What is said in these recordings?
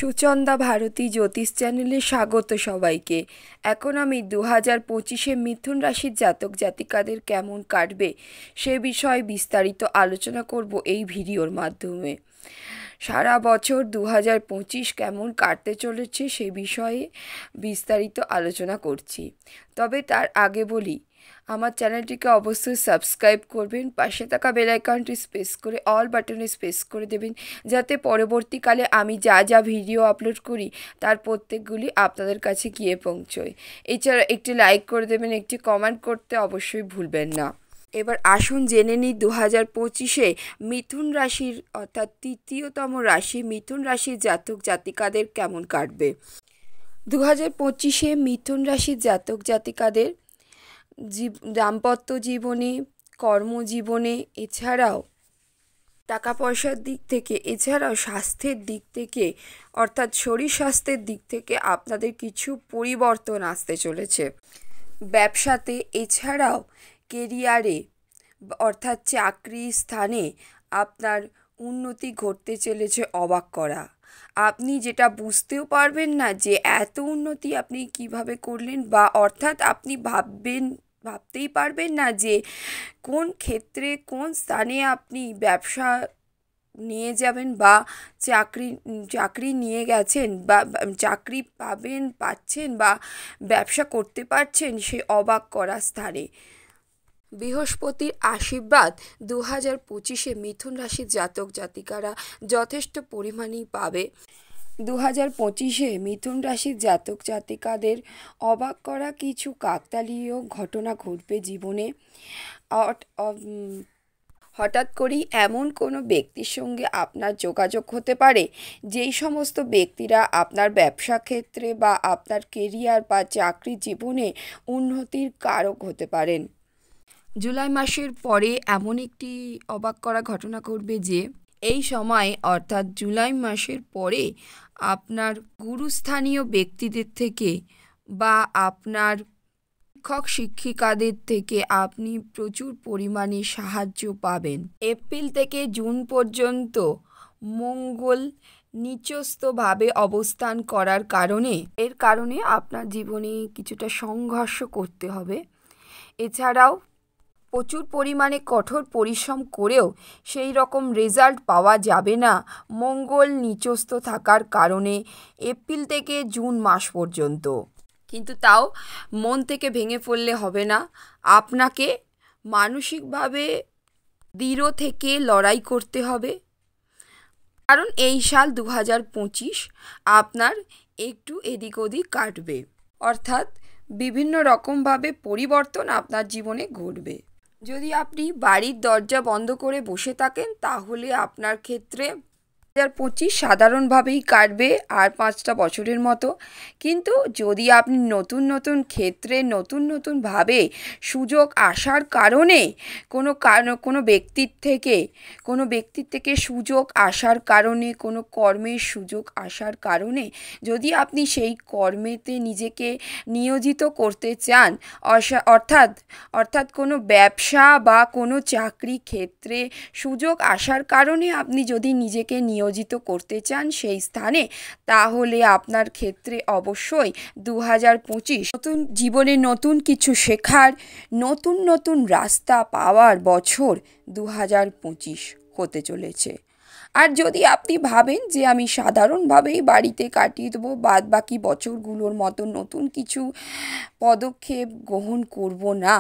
সুচন্দা ভারতী জ্যোতিষ চ্যানেলে স্বাগত সবাইকে। এখন আমি 2025-এ মিথুন রাশির জাতক জাতিকাদের কেমন কাটবে সে বিষয়ে বিস্তারিত আলোচনা করব এই ভিডিওর মাধ্যমে। সারা বছর 2025 কেমন কাটতে চলেছে সে বিষয়ে বিস্তারিত আলোচনা করছি। তবে তার আগে বলি, আমার চ্যানেলটিকে অবশ্যই সাবস্ক্রাইব করবেন, পাশে থাকা বেল আইকনটি প্রেস করে অল বাটনে প্রেস করে দেবেন, যাতে পরবর্তীকালে আমি যা যা ভিডিও আপলোড করি তার প্রত্যেকগুলি আপনাদের কাছে গিয়ে পৌঁছয়। এছাড়া একটি লাইক করে দেবেন, একটি কমেন্ট করতে অবশ্যই ভুলবেন না। এবার আসুন জেনে নিই 2025-এ মিথুন রাশির অর্থাৎ তৃতীয়তম রাশি মিথুন রাশির জাতক জাতিকাদের কেমন কাটবে। 2025-এ মিথুন রাশির জাতক জাতিকাদের দাম্পত্য জীবনে, কর্মজীবনে, এছাড়াও টাকা পয়সার দিক থেকে, এছাড়াও স্বাস্থ্যের দিক থেকে অর্থাৎ শরীর স্বাস্থ্যের দিক থেকে আপনাদের কিছু পরিবর্তন আসতে চলেছে। ব্যবসাতে, এছাড়াও কেরিয়ারে অর্থাৎ চাকরি স্থানে আপনার উন্নতি ঘটতে চলেছে অবাক করা। আপনি যেটা বুঝতেও পারবেন না যে এত উন্নতি আপনি কিভাবে করলেন, বা অর্থাৎ আপনি ভাবতেই পারবেন না যে কোন ক্ষেত্রে কোন স্থানে আপনি ব্যবসা নিয়ে যাবেন বা চাকরি নিয়ে গেছেন বা চাকরি পাচ্ছেন বা ব্যবসা করতে পারছেন সে অবাক করা স্থানে। বৃহস্পতির আশীর্বাদ 2025-এ মিথুন রাশির জাতক জাতিকারা যথেষ্ট পরিমাণেই পাবে। 2025-এ মিথুন রাশির জাতক জাতিকাদের অবাক করা কিছু কাকতালীয় ঘটনা ঘটবে জীবনে। হঠাৎ করেই এমন কোনো ব্যক্তির সঙ্গে আপনার যোগাযোগ হতে পারে যেই সমস্ত ব্যক্তিরা আপনার ব্যবসা ক্ষেত্রে বা আপনার কেরিয়ার বা চাকরি জীবনে উন্নতির কারক হতে পারেন। জুলাই মাসের পরে এমন একটি অবাক করা ঘটনা ঘটবে যে এই সময় অর্থাৎ জুলাই মাসের পরে আপনার গুরুস্থানীয় ব্যক্তিদের থেকে বা আপনার শিক্ষক শিক্ষিকাদের থেকে আপনি প্রচুর পরিমাণে সাহায্য পাবেন। এপ্রিল থেকে জুন পর্যন্ত মঙ্গল নিচস্থভাবে অবস্থান করার কারণে আপনার জীবনে কিছুটা সংঘর্ষ করতে হবে। এছাড়াও প্রচুর পরিমাণে কঠোর পরিশ্রম করেও সেই রকম রেজাল্ট পাওয়া যাবে না মঙ্গল নিচস্থ থাকার কারণে এপ্রিল থেকে জুন মাস পর্যন্ত। কিন্তু তাও মন থেকে ভেঙে পড়লে হবে না, আপনাকে মানসিকভাবে দৃঢ় থেকে লড়াই করতে হবে, কারণ এই সাল 2025 আপনার একটু এদিক ওদিক কাটবে, অর্থাৎ বিভিন্ন রকমভাবে পরিবর্তন আপনার জীবনে ঘটবে। যদি আপনি বাড়ির দরজা বন্ধ করে বসে থাকেন তাহলে আপনার ক্ষেত্রে 2025 সাধারণভাবেই কাটবে আর 5টা বছরের মতো। কিন্তু যদি আপনি নতুন ক্ষেত্রে নতুনভাবে সুযোগ আসার কারণে কোনো ব্যক্তির থেকে সুযোগ আসার কারণে, কোনো কর্মের সুযোগ আসার কারণে যদি আপনি সেই কর্মেতে নিজেকে নিয়োজিত করতে চান, অর্থাৎ কোনো ব্যবসা বা কোনো চাকরি ক্ষেত্রে সুযোগ আসার কারণে আপনি যদি নিজেকে নিয়োজিত করতে চান সেই স্থানে, তাহলে আপনার ক্ষেত্রে অবশ্যই 2025 জীবনে নতুন কিছু শেখার, নতুন রাস্তা পাওয়ার বছর 2025 হতে চলেছে। আর যদি আপনি ভাবেন যে আমি সাধারণভাবেই বাড়িতে কাটিয়ে দেবো, বাদ বাকি বছরগুলোর মতো নতুন কিছু পদক্ষেপ গ্রহণ করব না,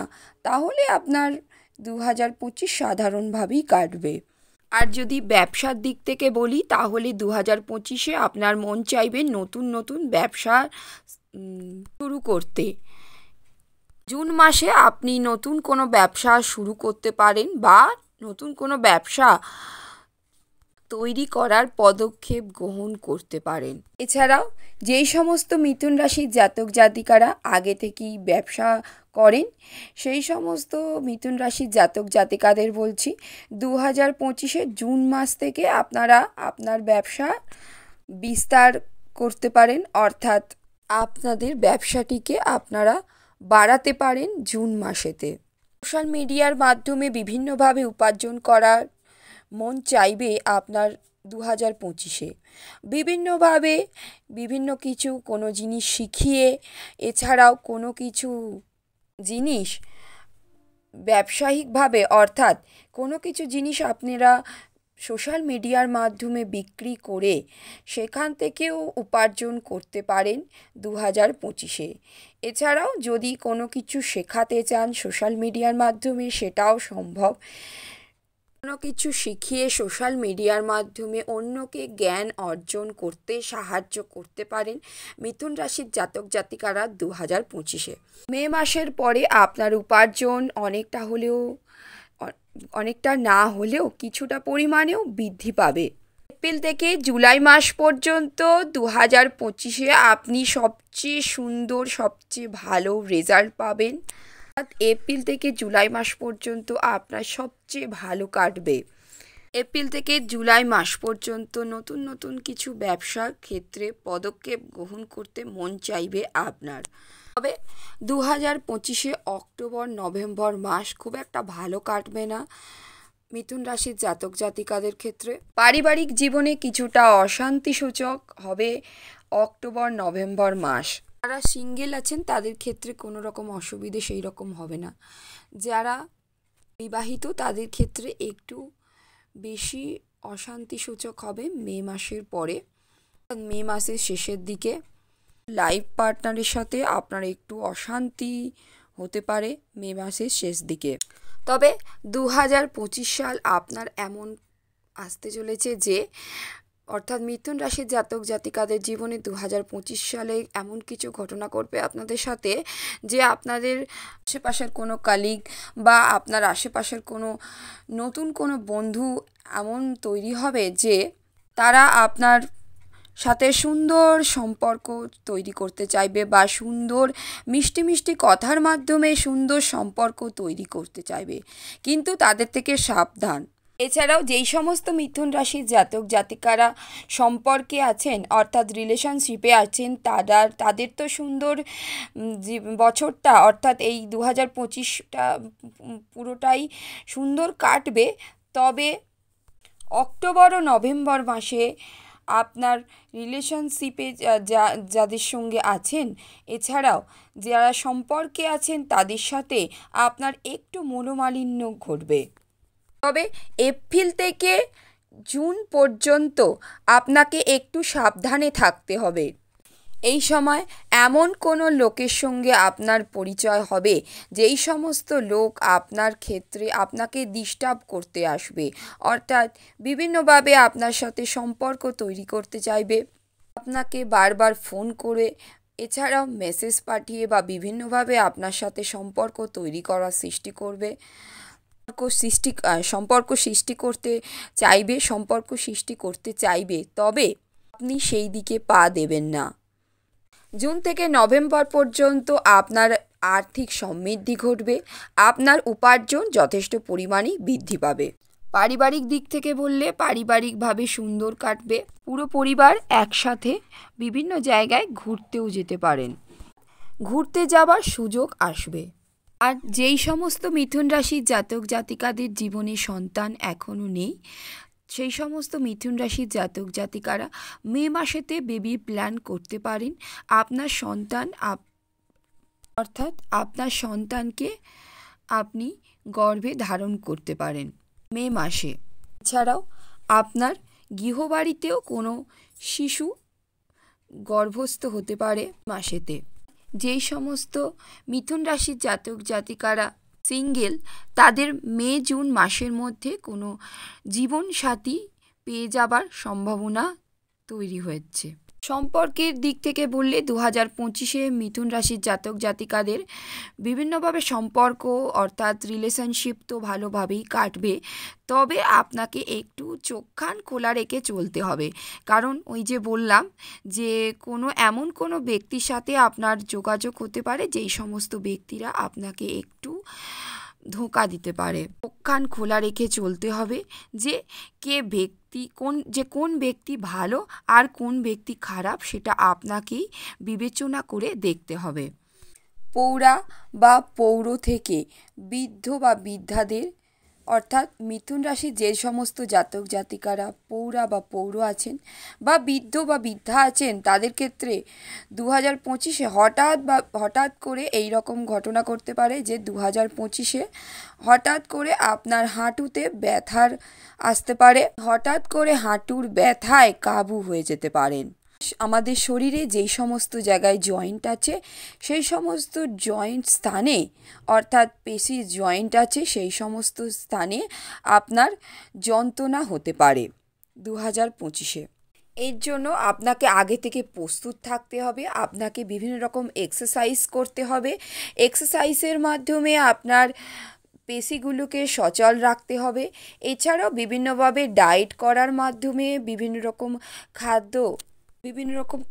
তাহলে আপনার 2025 সাধারণভাবেই কাটবে। আর যদি ব্যবসার দিক থেকে বলি তাহলে 2025-এ আপনার মন চাইবে নতুন ব্যবসা শুরু করতে। জুন মাসে আপনি নতুন কোনো ব্যবসা শুরু করতে পারেন বা নতুন কোনো ব্যবসা তৈরি করার পদক্ষেপ গ্রহণ করতে পারেন। এছাড়াও যেই সমস্ত মিথুন রাশির জাতক জাতিকারা আগে থেকেই ব্যবসা করেন সেই সমস্ত মিথুন রাশির জাতক জাতিকাদের বলছি, 2025-এ জুন মাস থেকে আপনারা আপনার ব্যবসা বিস্তার করতে পারেন, অর্থাৎ আপনাদের ব্যবসাটিকে আপনারা বাড়াতে পারেন জুন মাসেতে। সোশ্যাল মিডিয়ার মাধ্যমে বিভিন্নভাবে উপার্জন করার মন চাইবে আপনার 2025-এ বিভিন্নভাবে বিভিন্ন কিছু কোনো জিনিস শিখিয়ে, এছাড়াও কোনো কিছু জিনিস ব্যবসায়িকভাবে অর্থাৎ কোনো কিছু জিনিস আপনারা সোশ্যাল মিডিয়ার মাধ্যমে বিক্রি করে সেখান থেকেও উপার্জন করতে পারেন 2025-এ। এছাড়াও যদি কোনো কিছু শেখাতে চান সোশ্যাল মিডিয়ার মাধ্যমে সেটাও সম্ভব। কোনো কিছু শিখিয়ে সোশ্যাল মিডিয়ার মাধ্যমে অন্যকে জ্ঞান অর্জন করতে সাহায্য করতে পারেন মিথুন রাশির জাতক জাতিকারা 2025-এ। মে মাসের পরে আপনার উপার্জন অনেকটা না হলেও কিছুটা পরিমাণেও বৃদ্ধি পাবে। এপ্রিল থেকে জুলাই মাস পর্যন্ত 2025-এ আপনি সবচেয়ে সুন্দর সবচেয়ে ভালো রেজাল্ট পাবেন। এপ্রিল থেকে জুলাই মাস পর্যন্ত আপনার সবচেয়ে ভালো কাটবে। এপ্রিল থেকে জুলাই মাস পর্যন্ত নতুন নতুন কিছু ব্যবসার ক্ষেত্রে পদক্ষেপ গ্রহণ করতে মন চাইবে আপনার। তবে 2025-এ অক্টোবর নভেম্বর মাস খুব একটা ভালো কাটবে না মিথুন রাশির জাতক জাতিকাদের ক্ষেত্রে। পারিবারিক জীবনে কিছুটা অশান্তিসূচক হবে অক্টোবর নভেম্বর মাস। যারা সিঙ্গেল আছেন তাদের ক্ষেত্রে কোনো রকম অসুবিধে সেই রকম হবে না। যারা বিবাহিত তাদের ক্ষেত্রে একটু বেশি অশান্তিসূচক হবে মে মাসের পরে। মে মাসের শেষের দিকে লাইফ পার্টনারের সাথে আপনার একটু অশান্তি হতে পারে মে মাসের শেষ দিকে। তবে 2025 সাল আপনার এমন আসতে চলেছে যে অর্থাৎ মিথুন রাশির জাতক জাতিকাদের জীবনে 2025 সালে এমন কিছু ঘটনা ঘটবে আপনাদের সাথে যে আপনাদের আশেপাশের কোনো কালিগ বা আপনার আশেপাশের কোনো নতুন কোনো বন্ধু এমন তৈরি হবে যে তারা আপনার সাথে সুন্দর সম্পর্ক তৈরি করতে চাইবে বা সুন্দর মিষ্টি মিষ্টি কথার মাধ্যমে সুন্দর সম্পর্ক তৈরি করতে চাইবে, কিন্তু তাদের থেকে সাবধান। এছাড়াও যেই সমস্ত মিথুন রাশির জাতক জাতিকারা সম্পর্কে আছেন অর্থাৎ রিলেশনশিপে আছেন তাদের তো সুন্দর বছরটা অর্থাৎ এই 2025টা পুরোটাই সুন্দর কাটবে। তবে অক্টোবর ও নভেম্বর মাসে আপনার রিলেশনশিপে যাদের সঙ্গে আছেন এছাড়াও যারা সম্পর্কে আছেন তাদের সাথে আপনার একটু মনোমালিন্য ঘটবে। তবে এপ্রিল থেকে জুন পর্যন্ত আপনাকে একটু সাবধানে থাকতে হবে। এই সময় এমন কোনো লোকের সঙ্গে আপনার পরিচয় হবে যেই সমস্ত লোক আপনার ক্ষেত্রে আপনাকে ডিস্টার্ব করতে আসবে, অর্থাৎ বিভিন্নভাবে আপনার সাথে সম্পর্ক তৈরি করতে চাইবে, আপনাকে বারবার ফোন করে এছাড়াও মেসেজ পাঠিয়ে বা বিভিন্নভাবে আপনার সাথে সম্পর্ক তৈরি করার সৃষ্টি করবে, সম্পর্ক সৃষ্টি করতে চাইবে তবে আপনি সেই দিকে পা দেবেন না। জুন থেকে নভেম্বর পর্যন্ত আপনার আর্থিক সমৃদ্ধি ঘটবে, আপনার উপার্জন যথেষ্ট পরিমাণে বৃদ্ধি পাবে। পারিবারিক দিক থেকে বললে পারিবারিকভাবে সুন্দর কাটবে। পুরো পরিবার একসাথে বিভিন্ন জায়গায় ঘুরতেও যেতে পারেন, ঘুরতে যাওয়ার সুযোগ আসবে। আর যেই সমস্ত মিথুন রাশির জাতক জাতিকাদের জীবনে সন্তান এখনও নেই সেই সমস্ত মিথুন রাশির জাতক জাতিকারা মে মাসেতে বেবি প্ল্যান করতে পারেন। আপনার সন্তানকে আপনি গর্ভে ধারণ করতে পারেন মে মাসে। এছাড়াও আপনার গৃহবাড়িতেও কোনো শিশু গর্ভস্থ হতে পারে মাসেতে। যেই সমস্ত মিথুন রাশির জাতক জাতিকারা সিঙ্গেল তাদের মে জুন মাসের মধ্যে কোনো জীবনসাথী পেয়ে যাবার সম্ভাবনা তৈরি হয়েছে। সম্পর্কের দিক থেকে বললে 2025-এ মিথুন রাশির জাতক জাতিকাদের বিভিন্নভাবে সম্পর্ক অর্থাৎ রিলেশনশিপ তো ভালোভাবেই কাটবে, তবে আপনাকে একটু চোখ কান খোলা রেখে চলতে হবে। কারণ ওই যে বললাম যে এমন কোনো ব্যক্তির সাথে আপনার যোগাযোগ হতে পারে যেই সমস্ত ব্যক্তিরা আপনাকে একটু ধোঁকা দিতে পারে। চোখ কান খোলা রেখে চলতে হবে যে কোন ব্যক্তি ভালো আর কোন ব্যক্তি খারাপ সেটা আপনাকেই বিবেচনা করে দেখতে হবে। পৌরা বা পৌর থেকে বৃদ্ধ বা বৃদ্ধাদের অর্থাৎ মিথুন রাশির যে সমস্ত জাতক জাতিকারা পৌরা বা পৌর আছেন বা বৃদ্ধ বা বৃদ্ধা আছেন, তাদের ক্ষেত্রে 2025-এ হঠাৎ করে এই রকম ঘটনা করতে পারে যে 2025-এ হঠাৎ করে আপনার হাঁটুতে ব্যথার আসতে পারে, হঠাৎ করে হাঁটুর ব্যথায় কাবু হয়ে যেতে পারেন। আমাদের শরীরে যেই সমস্ত জায়গায় জয়েন্ট আছে সেই সমস্ত জয়েন্ট স্থানে, অর্থাৎ পেশির জয়েন্ট আছে সেই সমস্ত স্থানে আপনার যন্ত্রণা হতে পারে 2025-এ। এর জন্য আপনাকে আগে থেকে প্রস্তুত থাকতে হবে, আপনাকে বিভিন্ন রকম এক্সারসাইজ করতে হবে। এক্সারসাইজের মাধ্যমে আপনার পেশিগুলোকে সচল রাখতে হবে। এছাড়াও বিভিন্নভাবে ডায়েট করার মাধ্যমে বিভিন্ন রকম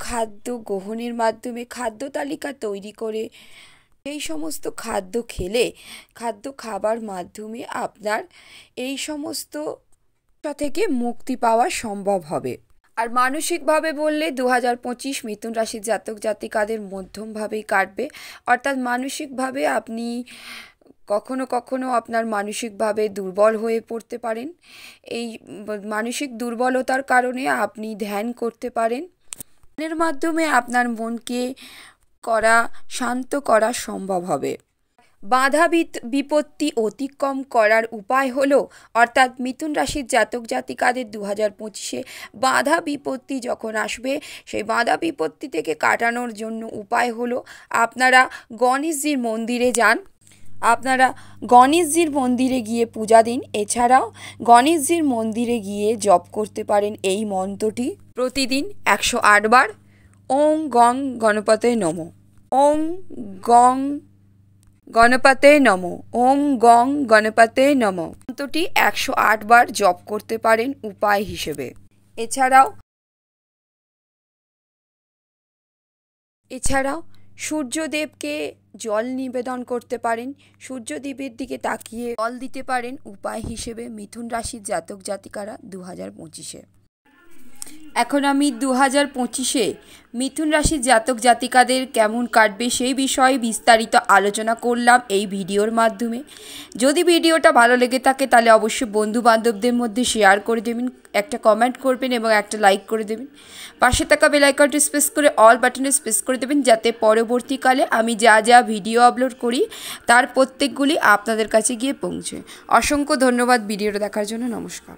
খাদ্য গ্রহণের মাধ্যমে খাদ্য তালিকা তৈরি করে এই সমস্ত খাদ্য খাবার মাধ্যমে আপনার এই সমস্ত থেকে মুক্তি পাওয়া সম্ভব হবে। আর মানসিকভাবে বললে 2025 মিথুন রাশির জাতক জাতিকাদের মধ্যমভাবেই কাটবে। অর্থাৎ মানসিকভাবে আপনি কখনো কখনো আপনার মানসিকভাবে দুর্বল হয়ে পড়তে পারেন। এই মানসিক দুর্বলতার কারণে আপনি ধ্যান করতে পারেন। ধ্যানের মাধ্যমে আপনার মনকে শান্ত করা সম্ভব হবে। বাধা বিপত্তি অতিক্রম করার উপায় হলো, অর্থাৎ মিথুন রাশির জাতক জাতিকাদের 2025-এ বাধা বিপত্তি যখন আসবে সেই বাধা বিপত্তি থেকে কাটানোর জন্য উপায় হলো আপনারা গণেশজির মন্দিরে যান, আপনারা গণেশজির মন্দিরে গিয়ে পূজা দিন। এছাড়াও গণেশজির মন্দিরে গিয়ে জপ করতে পারেন এই মন্ত্রটি প্রতিদিন 108 বার। ওং গং গণপতে নমঃ, ওং গং গণপতে নমঃ, ওং গং গণপতে নমঃ মন্ত্রটি 108 বার জপ করতে পারেন উপায় হিসেবে। এছাড়াও সূর্যদেবকে জল নিবেদন করতে পারেন, সূর্যদেবের দিকে তাকিয়ে জল দিতে পারেন উপায় হিসেবে মিথুন রাশির জাতক জাতিকারা 2025-এ। এখন আমি 2025-এ মিথুন রাশির জাতক জাতিকাদের কেমন কাটবে সেই বিষয়ে বিস্তারিত আলোচনা করলাম এই ভিডিওর মাধ্যমে। যদি ভিডিওটা ভালো লেগে থাকে তাহলে অবশ্যই বন্ধু বান্ধবদের মধ্যে শেয়ার করে দেবেন, একটা কমেন্ট করবেন এবং একটা লাইক করে দেবেন। পাশে থাকা বেল আইকনটি প্রেস করে অল বাটনে প্রেস করে দেবেন, যাতে পরবর্তীকালে আমি যা যা ভিডিও আপলোড করি তার প্রত্যেকগুলি আপনাদের কাছে গিয়ে পৌঁছে। অসংখ্য ধন্যবাদ ভিডিওটা দেখার জন্য। নমস্কার।